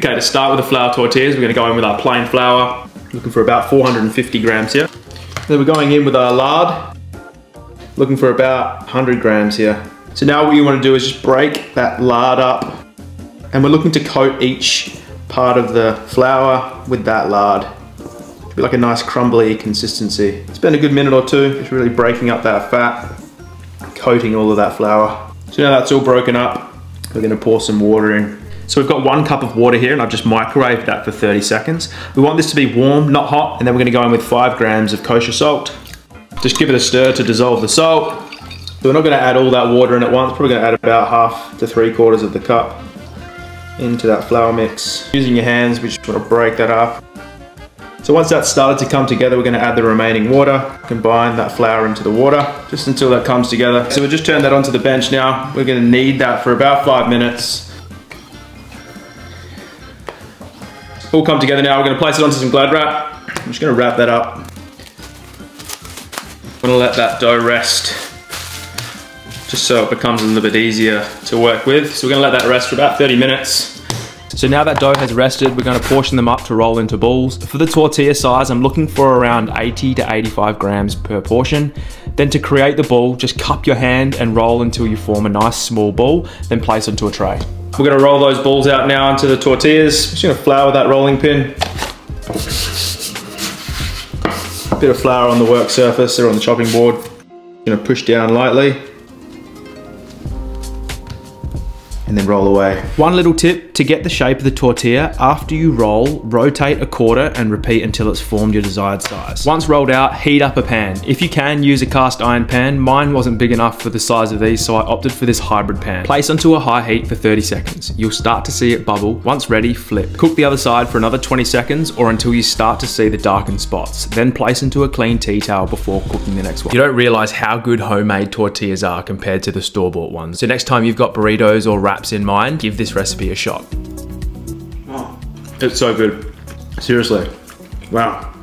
Okay, to start with the flour tortillas, we're gonna go in with our plain flour. Looking for about 450 grams here. Then we're going in with our lard. Looking for about 100 grams here. So now what you wanna do is just break that lard up, and we're looking to coat each part of the flour with that lard. It'll be like a nice crumbly consistency. Spend a good minute or two, just really breaking up that fat, coating all of that flour. So now that's all broken up, we're gonna pour some water in. So we've got 1 cup of water here, and I've just microwaved that for 30 seconds. We want this to be warm, not hot, and then we're gonna go in with 5 grams of kosher salt. Just give it a stir to dissolve the salt. So we're not gonna add all that water in at once, probably gonna add about 1/2 to 3/4 of the cup into that flour mix. Using your hands, we just wanna break that up. So once that's started to come together, we're gonna add the remaining water, combine that flour into the water, just until that comes together. So we'll just turn that onto the bench now. We're gonna knead that for about 5 minutes. All come together now. We're gonna place it onto some Glad wrap. I'm just gonna wrap that up. I'm gonna let that dough rest, just so it becomes a little bit easier to work with. So we're gonna let that rest for about 30 minutes. So now that dough has rested, we're gonna portion them up to roll into balls. For the tortilla size, I'm looking for around 80 to 85 grams per portion. Then to create the ball, just cup your hand and roll until you form a nice small ball, then place onto a tray. We're gonna roll those balls out now into the tortillas. Just gonna flour that rolling pin. A bit of flour on the work surface or on the chopping board. Gonna push down lightly. And then roll away. One little tip, to get the shape of the tortilla, after you roll, rotate a quarter and repeat until it's formed your desired size. Once rolled out, heat up a pan. If you can, use a cast iron pan. Mine wasn't big enough for the size of these, so I opted for this hybrid pan. Place onto a high heat for 30 seconds. You'll start to see it bubble. Once ready, flip. Cook the other side for another 20 seconds or until you start to see the darkened spots. Then place into a clean tea towel before cooking the next one. You don't realize how good homemade tortillas are compared to the store-bought ones. So next time you've got burritos or wraps in mind, give this recipe a shot. Oh, it's so good. Seriously. Wow.